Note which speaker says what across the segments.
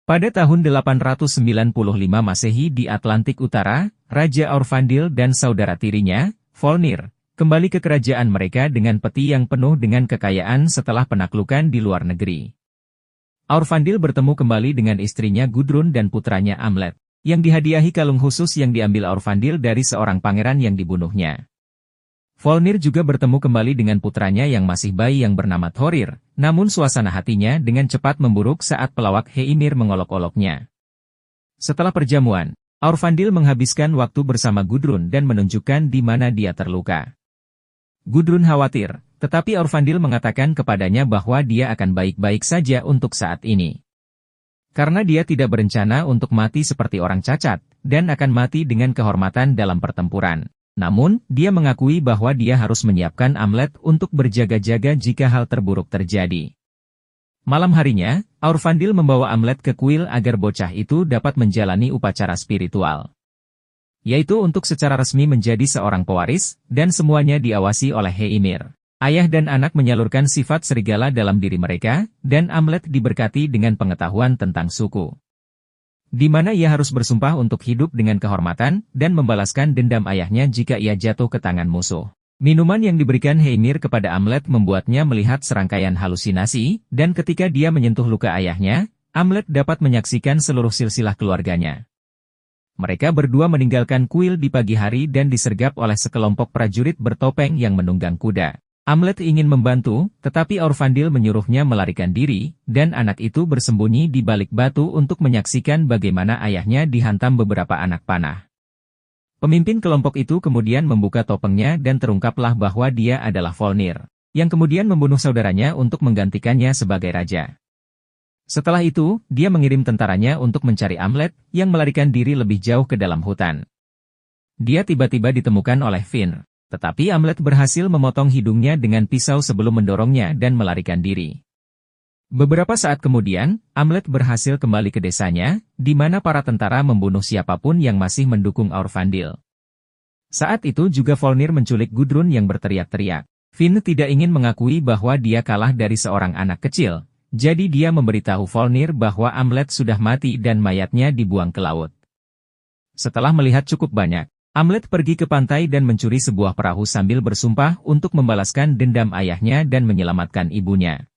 Speaker 1: Pada tahun 895 Masehi di Atlantik Utara, Raja Aurfandil dan saudara tirinya, Volnir, kembali ke kerajaan mereka dengan peti yang penuh dengan kekayaan setelah penaklukan di luar negeri. Aurfandil bertemu kembali dengan istrinya Gudrun dan putranya Amlet, yang dihadiahi kalung khusus yang diambil Aurfandil dari seorang pangeran yang dibunuhnya. Volnir juga bertemu kembali dengan putranya yang masih bayi yang bernama Thorir, namun suasana hatinya dengan cepat memburuk saat pelawak Heimir mengolok-oloknya. Setelah perjamuan, Aurfandil menghabiskan waktu bersama Gudrun dan menunjukkan di mana dia terluka. Gudrun khawatir, tetapi Aurfandil mengatakan kepadanya bahwa dia akan baik-baik saja untuk saat ini. Karena dia tidak berencana untuk mati seperti orang cacat, dan akan mati dengan kehormatan dalam pertempuran. Namun, dia mengakui bahwa dia harus menyiapkan Amlet untuk berjaga-jaga jika hal terburuk terjadi. Malam harinya, Aurfandil membawa Amlet ke kuil agar bocah itu dapat menjalani upacara spiritual. Yaitu untuk secara resmi menjadi seorang pewaris, dan semuanya diawasi oleh Heimir. Ayah dan anak menyalurkan sifat serigala dalam diri mereka, dan Amlet diberkati dengan pengetahuan tentang suku. Di mana ia harus bersumpah untuk hidup dengan kehormatan, dan membalaskan dendam ayahnya jika ia jatuh ke tangan musuh. Minuman yang diberikan Heimir kepada Amlet membuatnya melihat serangkaian halusinasi, dan ketika dia menyentuh luka ayahnya, Amlet dapat menyaksikan seluruh silsilah keluarganya. Mereka berdua meninggalkan kuil di pagi hari dan disergap oleh sekelompok prajurit bertopeng yang menunggang kuda. Amlet ingin membantu, tetapi Aurfandil menyuruhnya melarikan diri, dan anak itu bersembunyi di balik batu untuk menyaksikan bagaimana ayahnya dihantam beberapa anak panah. Pemimpin kelompok itu kemudian membuka topengnya dan terungkaplah bahwa dia adalah Volnir, yang kemudian membunuh saudaranya untuk menggantikannya sebagai raja. Setelah itu, dia mengirim tentaranya untuk mencari Amlet, yang melarikan diri lebih jauh ke dalam hutan. Dia tiba-tiba ditemukan oleh Finn. Tetapi Amlet berhasil memotong hidungnya dengan pisau sebelum mendorongnya dan melarikan diri. Beberapa saat kemudian, Amlet berhasil kembali ke desanya, di mana para tentara membunuh siapapun yang masih mendukung Aurfandil. Saat itu juga Volnir menculik Gudrun yang berteriak-teriak. Finn tidak ingin mengakui bahwa dia kalah dari seorang anak kecil, jadi dia memberitahu Volnir bahwa Amlet sudah mati dan mayatnya dibuang ke laut. Setelah melihat cukup banyak, Amlet pergi ke pantai dan mencuri sebuah perahu sambil bersumpah untuk membalaskan dendam ayahnya dan menyelamatkan ibunya.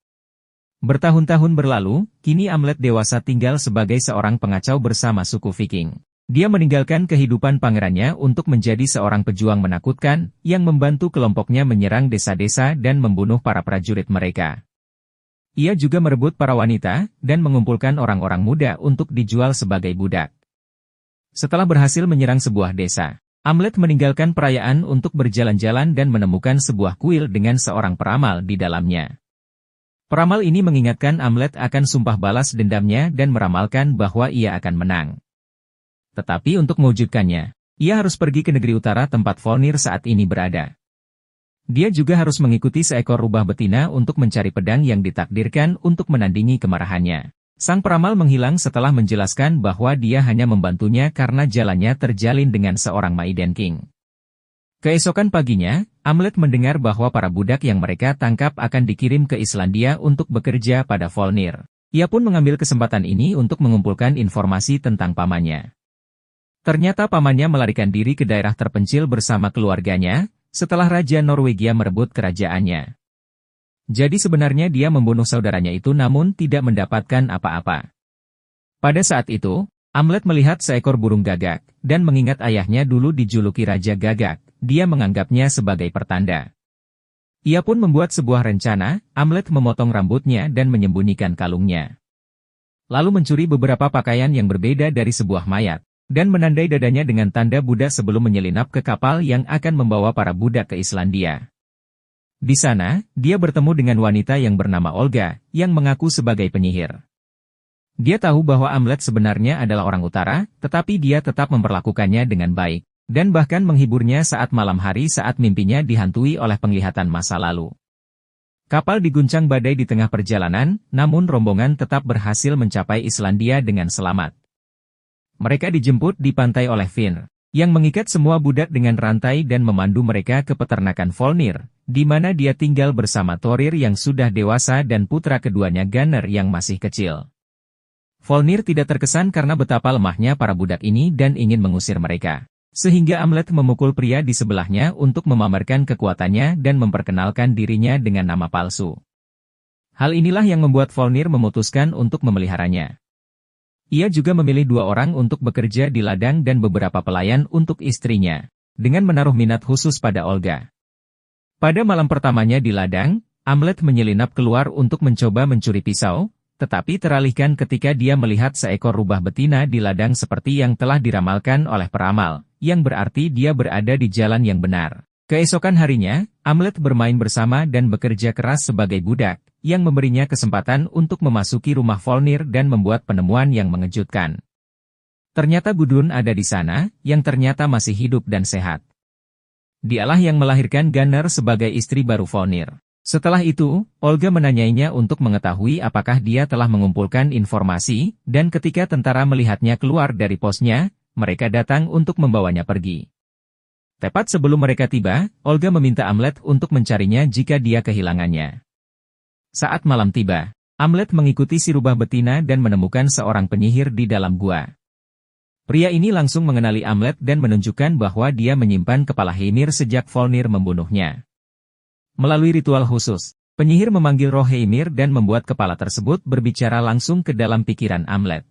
Speaker 1: Bertahun-tahun berlalu, kini Amlet dewasa tinggal sebagai seorang pengacau bersama suku Viking. Dia meninggalkan kehidupan pangerannya untuk menjadi seorang pejuang menakutkan, yang membantu kelompoknya menyerang desa-desa dan membunuh para prajurit mereka. Ia juga merebut para wanita, dan mengumpulkan orang-orang muda untuk dijual sebagai budak. Setelah berhasil menyerang sebuah desa, Amlet meninggalkan perayaan untuk berjalan-jalan dan menemukan sebuah kuil dengan seorang peramal di dalamnya. Peramal ini mengingatkan Amlet akan sumpah balas dendamnya dan meramalkan bahwa ia akan menang. Tetapi untuk mewujudkannya, ia harus pergi ke negeri utara tempat Volnir saat ini berada. Dia juga harus mengikuti seekor rubah betina untuk mencari pedang yang ditakdirkan untuk menandingi kemarahannya. Sang peramal menghilang setelah menjelaskan bahwa dia hanya membantunya karena jalannya terjalin dengan seorang Maiden King. Keesokan paginya, Amlet mendengar bahwa para budak yang mereka tangkap akan dikirim ke Islandia untuk bekerja pada Volnir. Ia pun mengambil kesempatan ini untuk mengumpulkan informasi tentang pamannya. Ternyata pamannya melarikan diri ke daerah terpencil bersama keluarganya, setelah Raja Norwegia merebut kerajaannya. Jadi sebenarnya dia membunuh saudaranya itu namun tidak mendapatkan apa-apa. Pada saat itu, Amlet melihat seekor burung gagak, dan mengingat ayahnya dulu dijuluki Raja Gagak, dia menganggapnya sebagai pertanda. Ia pun membuat sebuah rencana, Amlet memotong rambutnya dan menyembunyikan kalungnya. Lalu mencuri beberapa pakaian yang berbeda dari sebuah mayat, dan menandai dadanya dengan tanda Buddha sebelum menyelinap ke kapal yang akan membawa para budak ke Islandia. Di sana, dia bertemu dengan wanita yang bernama Olga, yang mengaku sebagai penyihir. Dia tahu bahwa Amlet sebenarnya adalah orang utara, tetapi dia tetap memperlakukannya dengan baik, dan bahkan menghiburnya saat malam hari saat mimpinya dihantui oleh penglihatan masa lalu. Kapal diguncang badai di tengah perjalanan, namun rombongan tetap berhasil mencapai Islandia dengan selamat. Mereka dijemput di pantai oleh Finn, yang mengikat semua budak dengan rantai dan memandu mereka ke peternakan Volnir, di mana dia tinggal bersama Thorir yang sudah dewasa dan putra keduanya Gunnar yang masih kecil. Volnir tidak terkesan karena betapa lemahnya para budak ini dan ingin mengusir mereka. Sehingga Amlet memukul pria di sebelahnya untuk memamerkan kekuatannya dan memperkenalkan dirinya dengan nama palsu. Hal inilah yang membuat Volnir memutuskan untuk memeliharanya. Ia juga memilih 2 orang untuk bekerja di ladang dan beberapa pelayan untuk istrinya, dengan menaruh minat khusus pada Olga. Pada malam pertamanya di ladang, Amlet menyelinap keluar untuk mencoba mencuri pisau, tetapi teralihkan ketika dia melihat seekor rubah betina di ladang seperti yang telah diramalkan oleh peramal, yang berarti dia berada di jalan yang benar. Keesokan harinya, Amlet bermain bersama dan bekerja keras sebagai budak, yang memberinya kesempatan untuk memasuki rumah Volnir dan membuat penemuan yang mengejutkan. Ternyata Gudrun ada di sana, yang ternyata masih hidup dan sehat. Dialah yang melahirkan Gunnar sebagai istri baru Volnir. Setelah itu, Olga menanyainya untuk mengetahui apakah dia telah mengumpulkan informasi, dan ketika tentara melihatnya keluar dari posnya, mereka datang untuk membawanya pergi. Tepat sebelum mereka tiba, Olga meminta Amlet untuk mencarinya jika dia kehilangannya. Saat malam tiba, Amlet mengikuti si rubah betina dan menemukan seorang penyihir di dalam gua. Pria ini langsung mengenali Amlet dan menunjukkan bahwa dia menyimpan kepala Heimir sejak Volnir membunuhnya. Melalui ritual khusus, penyihir memanggil roh Heimir dan membuat kepala tersebut berbicara langsung ke dalam pikiran Amlet.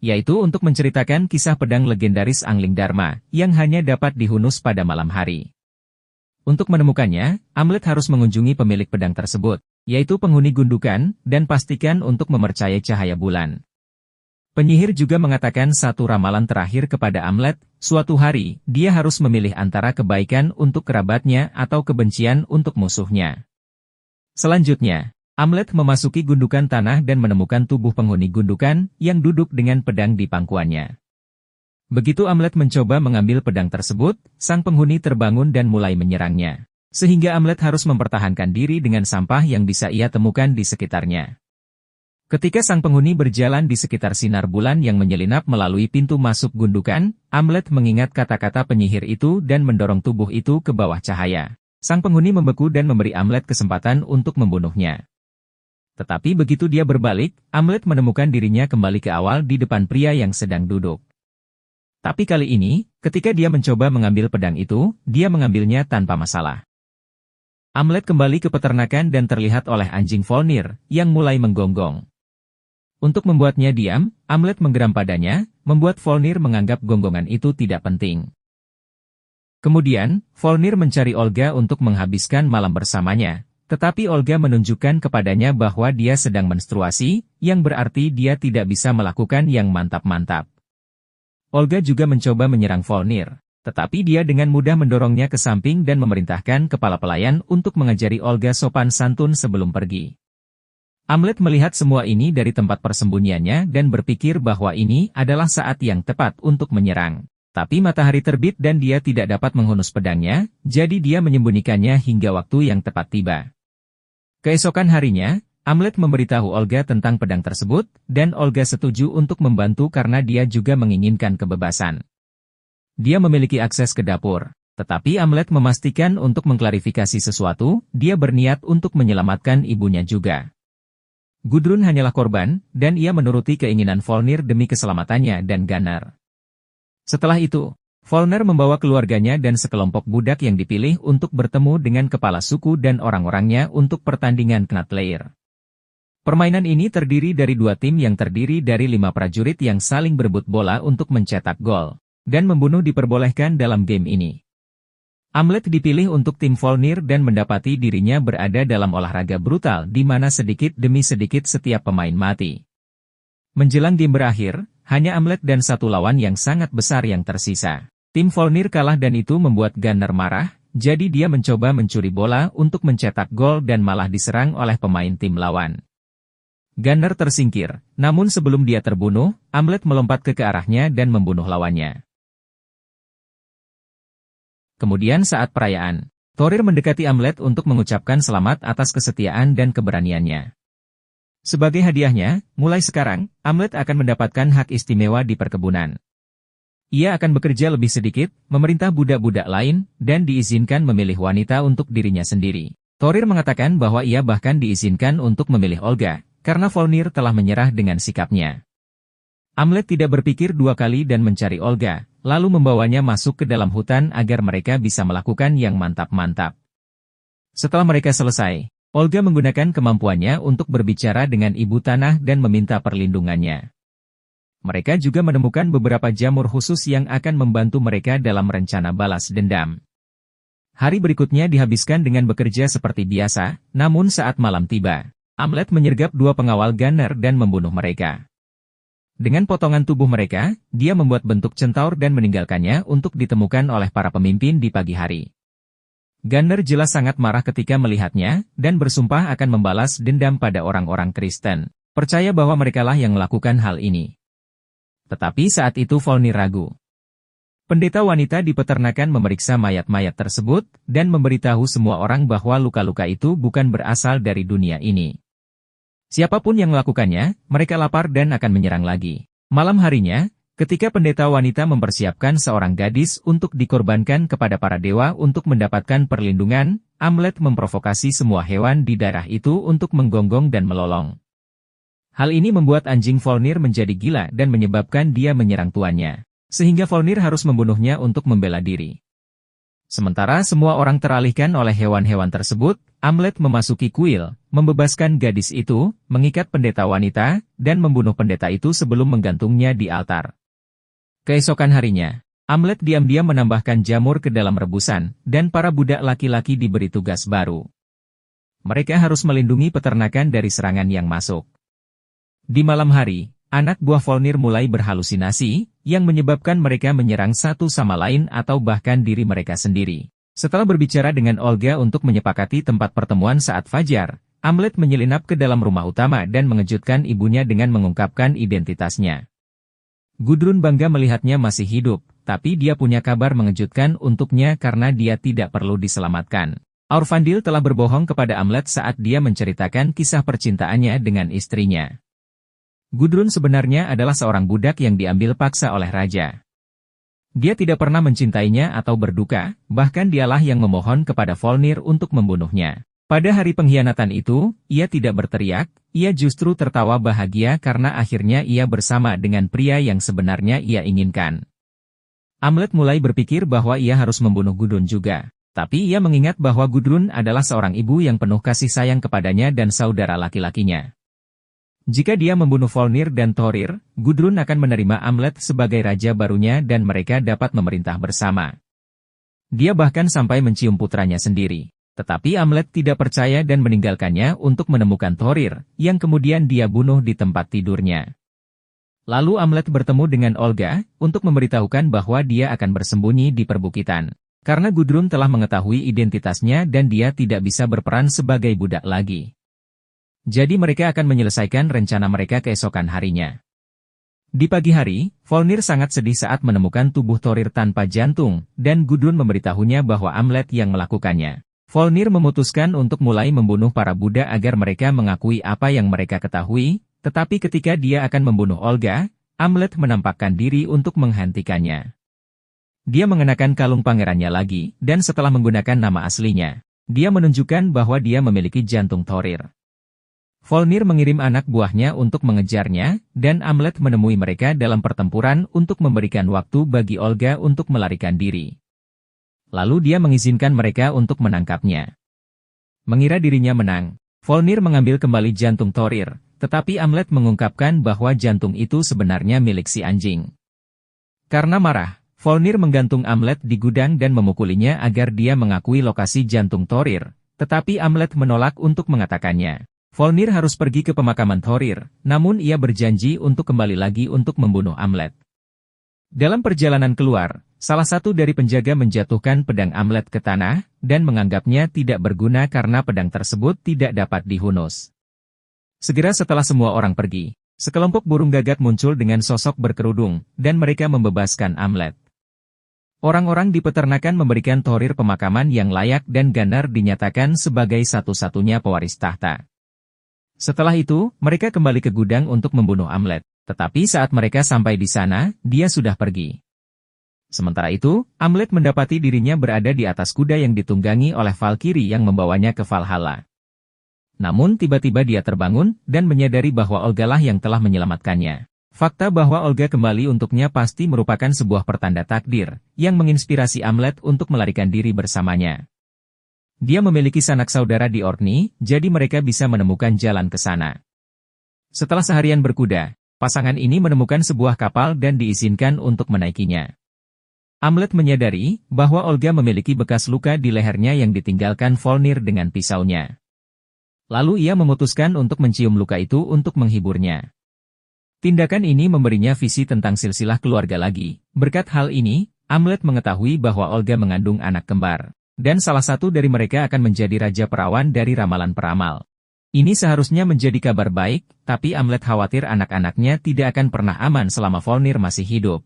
Speaker 1: Yaitu untuk menceritakan kisah pedang legendaris Angling Dharma, yang hanya dapat dihunus pada malam hari. Untuk menemukannya, Amlet harus mengunjungi pemilik pedang tersebut, yaitu penghuni gundukan, dan pastikan untuk mempercayai cahaya bulan. Penyihir juga mengatakan satu ramalan terakhir kepada Amlet, suatu hari, dia harus memilih antara kebaikan untuk kerabatnya atau kebencian untuk musuhnya. Selanjutnya, Amlet memasuki gundukan tanah dan menemukan tubuh penghuni gundukan yang duduk dengan pedang di pangkuannya. Begitu Amlet mencoba mengambil pedang tersebut, sang penghuni terbangun dan mulai menyerangnya. Sehingga Amlet harus mempertahankan diri dengan sampah yang bisa ia temukan di sekitarnya. Ketika sang penghuni berjalan di sekitar sinar bulan yang menyelinap melalui pintu masuk gundukan, Amlet mengingat kata-kata penyihir itu dan mendorong tubuh itu ke bawah cahaya. Sang penghuni membeku dan memberi Amlet kesempatan untuk membunuhnya. Tetapi begitu dia berbalik, Amlet menemukan dirinya kembali ke awal di depan pria yang sedang duduk. Tapi kali ini, ketika dia mencoba mengambil pedang itu, dia mengambilnya tanpa masalah. Amlet kembali ke peternakan dan terlihat oleh anjing Volnir, yang mulai menggonggong. Untuk membuatnya diam, Amlet menggeram padanya, membuat Volnir menganggap gonggongan itu tidak penting. Kemudian, Volnir mencari Olga untuk menghabiskan malam bersamanya, tetapi Olga menunjukkan kepadanya bahwa dia sedang menstruasi, yang berarti dia tidak bisa melakukan yang mantap-mantap. Olga juga mencoba menyerang Volnir, tetapi dia dengan mudah mendorongnya ke samping dan memerintahkan kepala pelayan untuk mengajari Olga sopan santun sebelum pergi. Amlet melihat semua ini dari tempat persembunyiannya dan berpikir bahwa ini adalah saat yang tepat untuk menyerang. Tapi matahari terbit dan dia tidak dapat menghunus pedangnya, jadi dia menyembunyikannya hingga waktu yang tepat tiba. Keesokan harinya, Amlet memberitahu Olga tentang pedang tersebut, dan Olga setuju untuk membantu karena dia juga menginginkan kebebasan. Dia memiliki akses ke dapur, tetapi Amlet memastikan untuk mengklarifikasi sesuatu, dia berniat untuk menyelamatkan ibunya juga. Gudrun hanyalah korban, dan ia menuruti keinginan Volnir demi keselamatannya dan Gunnar. Setelah itu, Volnir membawa keluarganya dan sekelompok budak yang dipilih untuk bertemu dengan kepala suku dan orang-orangnya untuk pertandingan Knatleir. Permainan ini terdiri dari 2 tim yang terdiri dari 5 prajurit yang saling berebut bola untuk mencetak gol, dan membunuh diperbolehkan dalam game ini. Amlet dipilih untuk tim Volnir dan mendapati dirinya berada dalam olahraga brutal di mana sedikit demi sedikit setiap pemain mati. Menjelang game berakhir, hanya Amlet dan satu lawan yang sangat besar yang tersisa. Tim Volnir kalah dan itu membuat Gunnar marah, jadi dia mencoba mencuri bola untuk mencetak gol dan malah diserang oleh pemain tim lawan. Gunnar tersingkir, namun sebelum dia terbunuh, Amlet melompat ke arahnya dan membunuh lawannya. Kemudian saat perayaan, Thorir mendekati Amlet untuk mengucapkan selamat atas kesetiaan dan keberaniannya. Sebagai hadiahnya, mulai sekarang, Amlet akan mendapatkan hak istimewa di perkebunan. Ia akan bekerja lebih sedikit, memerintah budak-budak lain, dan diizinkan memilih wanita untuk dirinya sendiri. Thorir mengatakan bahwa ia bahkan diizinkan untuk memilih Olga, karena Volnir telah menyerah dengan sikapnya. Amlet tidak berpikir dua kali dan mencari Olga, lalu membawanya masuk ke dalam hutan agar mereka bisa melakukan yang mantap-mantap. Setelah mereka selesai, Olga menggunakan kemampuannya untuk berbicara dengan ibu tanah dan meminta perlindungannya. Mereka juga menemukan beberapa jamur khusus yang akan membantu mereka dalam rencana balas dendam. Hari berikutnya dihabiskan dengan bekerja seperti biasa, namun saat malam tiba, Amlet menyergap dua pengawal Gunner dan membunuh mereka. Dengan potongan tubuh mereka, dia membuat bentuk centaur dan meninggalkannya untuk ditemukan oleh para pemimpin di pagi hari. Gunner jelas sangat marah ketika melihatnya, dan bersumpah akan membalas dendam pada orang-orang Kristen, percaya bahwa merekalah yang melakukan hal ini. Tetapi saat itu Volnir ragu. Pendeta wanita di peternakan memeriksa mayat-mayat tersebut, dan memberitahu semua orang bahwa luka-luka itu bukan berasal dari dunia ini. Siapapun yang melakukannya, mereka lapar dan akan menyerang lagi. Malam harinya, ketika pendeta wanita mempersiapkan seorang gadis untuk dikorbankan kepada para dewa untuk mendapatkan perlindungan, Amlet memprovokasi semua hewan di daerah itu untuk menggonggong dan melolong. Hal ini membuat anjing Volnir menjadi gila dan menyebabkan dia menyerang tuannya, sehingga Volnir harus membunuhnya untuk membela diri. Sementara semua orang teralihkan oleh hewan-hewan tersebut, Amlet memasuki kuil, membebaskan gadis itu, mengikat pendeta wanita, dan membunuh pendeta itu sebelum menggantungnya di altar. Keesokan harinya, Amlet diam-diam menambahkan jamur ke dalam rebusan, dan para budak laki-laki diberi tugas baru. Mereka harus melindungi peternakan dari serangan yang masuk. Di malam hari, anak buah Volnir mulai berhalusinasi, yang menyebabkan mereka menyerang satu sama lain atau bahkan diri mereka sendiri. Setelah berbicara dengan Olga untuk menyepakati tempat pertemuan saat fajar, Amlet menyelinap ke dalam rumah utama dan mengejutkan ibunya dengan mengungkapkan identitasnya. Gudrun bangga melihatnya masih hidup, tapi dia punya kabar mengejutkan untuknya karena dia tidak perlu diselamatkan. Aurfandil telah berbohong kepada Amlet saat dia menceritakan kisah percintaannya dengan istrinya. Gudrun sebenarnya adalah seorang budak yang diambil paksa oleh raja. Dia tidak pernah mencintainya atau berduka, bahkan dialah yang memohon kepada Volnir untuk membunuhnya. Pada hari pengkhianatan itu, ia tidak berteriak, ia justru tertawa bahagia karena akhirnya ia bersama dengan pria yang sebenarnya ia inginkan. Amlet mulai berpikir bahwa ia harus membunuh Gudrun juga. Tapi ia mengingat bahwa Gudrun adalah seorang ibu yang penuh kasih sayang kepadanya dan saudara laki-lakinya. Jika dia membunuh Volnir dan Thorir, Gudrun akan menerima Amlet sebagai raja barunya dan mereka dapat memerintah bersama. Dia bahkan sampai mencium putranya sendiri. Tetapi Amlet tidak percaya dan meninggalkannya untuk menemukan Thorir, yang kemudian dia bunuh di tempat tidurnya. Lalu Amlet bertemu dengan Olga, untuk memberitahukan bahwa dia akan bersembunyi di perbukitan. Karena Gudrun telah mengetahui identitasnya dan dia tidak bisa berperan sebagai budak lagi. Jadi mereka akan menyelesaikan rencana mereka keesokan harinya. Di pagi hari, Volnir sangat sedih saat menemukan tubuh Thorir tanpa jantung, dan Gudrun memberitahunya bahwa Amlet yang melakukannya. Volnir memutuskan untuk mulai membunuh para budak agar mereka mengakui apa yang mereka ketahui, tetapi ketika dia akan membunuh Olga, Amlet menampakkan diri untuk menghentikannya. Dia mengenakan kalung pangerannya lagi, dan setelah menggunakan nama aslinya, dia menunjukkan bahwa dia memiliki jantung Thorir. Volnir mengirim anak buahnya untuk mengejarnya, dan Amlet menemui mereka dalam pertempuran untuk memberikan waktu bagi Olga untuk melarikan diri. Lalu dia mengizinkan mereka untuk menangkapnya. Mengira dirinya menang, Volnir mengambil kembali jantung Thorir, tetapi Amlet mengungkapkan bahwa jantung itu sebenarnya milik si anjing. Karena marah, Volnir menggantung Amlet di gudang dan memukulinya agar dia mengakui lokasi jantung Thorir, tetapi Amlet menolak untuk mengatakannya. Volnir harus pergi ke pemakaman Thorir, namun ia berjanji untuk kembali lagi untuk membunuh Amlet. Dalam perjalanan keluar, salah satu dari penjaga menjatuhkan pedang Amlet ke tanah, dan menganggapnya tidak berguna karena pedang tersebut tidak dapat dihunus. Segera setelah semua orang pergi, sekelompok burung gagak muncul dengan sosok berkerudung, dan mereka membebaskan Amlet. Orang-orang di peternakan memberikan Thorir pemakaman yang layak dan Gunnar dinyatakan sebagai satu-satunya pewaris tahta. Setelah itu, mereka kembali ke gudang untuk membunuh Amlet, tetapi saat mereka sampai di sana, dia sudah pergi. Sementara itu, Amlet mendapati dirinya berada di atas kuda yang ditunggangi oleh Valkyrie yang membawanya ke Valhalla. Namun tiba-tiba dia terbangun, dan menyadari bahwa Olga lah yang telah menyelamatkannya. Fakta bahwa Olga kembali untuknya pasti merupakan sebuah pertanda takdir, yang menginspirasi Amlet untuk melarikan diri bersamanya. Dia memiliki sanak saudara di Orkney, jadi mereka bisa menemukan jalan ke sana. Setelah seharian berkuda, pasangan ini menemukan sebuah kapal dan diizinkan untuk menaikinya. Amlet menyadari bahwa Olga memiliki bekas luka di lehernya yang ditinggalkan Volnir dengan pisaunya. Lalu ia memutuskan untuk mencium luka itu untuk menghiburnya. Tindakan ini memberinya visi tentang silsilah keluarga lagi. Berkat hal ini, Amlet mengetahui bahwa Olga mengandung anak kembar, dan salah satu dari mereka akan menjadi raja perawan dari ramalan peramal. Ini seharusnya menjadi kabar baik, tapi Amlet khawatir anak-anaknya tidak akan pernah aman selama Volnir masih hidup.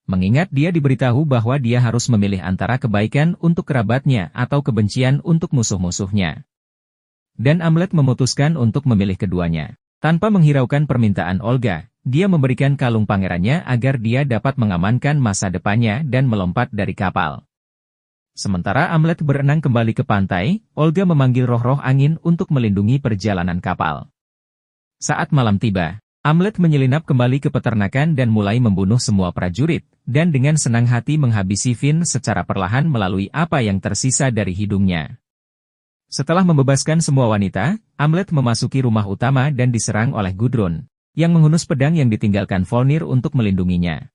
Speaker 1: Mengingat dia diberitahu bahwa dia harus memilih antara kebaikan untuk kerabatnya atau kebencian untuk musuh-musuhnya. Dan Amlet memutuskan untuk memilih keduanya. Tanpa menghiraukan permintaan Olga, dia memberikan kalung pangerannya agar dia dapat mengamankan masa depannya dan melompat dari kapal. Sementara Amlet berenang kembali ke pantai, Olga memanggil roh-roh angin untuk melindungi perjalanan kapal. Saat malam tiba, Amlet menyelinap kembali ke peternakan dan mulai membunuh semua prajurit, dan dengan senang hati menghabisi Finn secara perlahan melalui apa yang tersisa dari hidungnya. Setelah membebaskan semua wanita, Amlet memasuki rumah utama dan diserang oleh Gudrun, yang menghunus pedang yang ditinggalkan Volnir untuk melindunginya.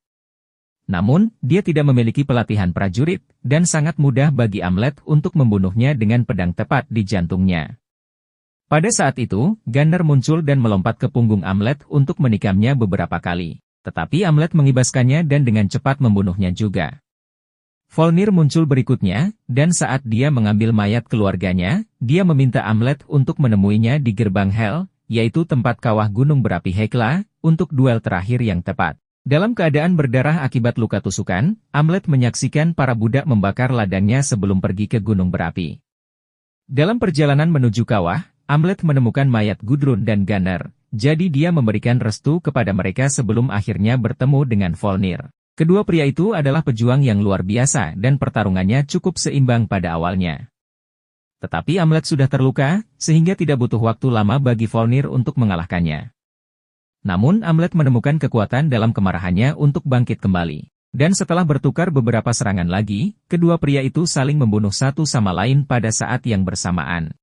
Speaker 1: Namun, dia tidak memiliki pelatihan prajurit, dan sangat mudah bagi Amlet untuk membunuhnya dengan pedang tepat di jantungnya. Pada saat itu, Gunnar muncul dan melompat ke punggung Amlet untuk menikamnya beberapa kali. Tetapi Amlet mengibaskannya dan dengan cepat membunuhnya juga. Volnir muncul berikutnya, dan saat dia mengambil mayat keluarganya, dia meminta Amlet untuk menemuinya di gerbang Hel, yaitu tempat kawah gunung berapi Hekla, untuk duel terakhir yang tepat. Dalam keadaan berdarah akibat luka tusukan, Amlet menyaksikan para budak membakar ladangnya sebelum pergi ke gunung berapi. Dalam perjalanan menuju kawah, Amlet menemukan mayat Gudrun dan Gunnar, jadi dia memberikan restu kepada mereka sebelum akhirnya bertemu dengan Volnir. Kedua pria itu adalah pejuang yang luar biasa dan pertarungannya cukup seimbang pada awalnya. Tetapi Amlet sudah terluka, sehingga tidak butuh waktu lama bagi Volnir untuk mengalahkannya. Namun Amlet menemukan kekuatan dalam kemarahannya untuk bangkit kembali. Dan setelah bertukar beberapa serangan lagi, kedua pria itu saling membunuh satu sama lain pada saat yang bersamaan.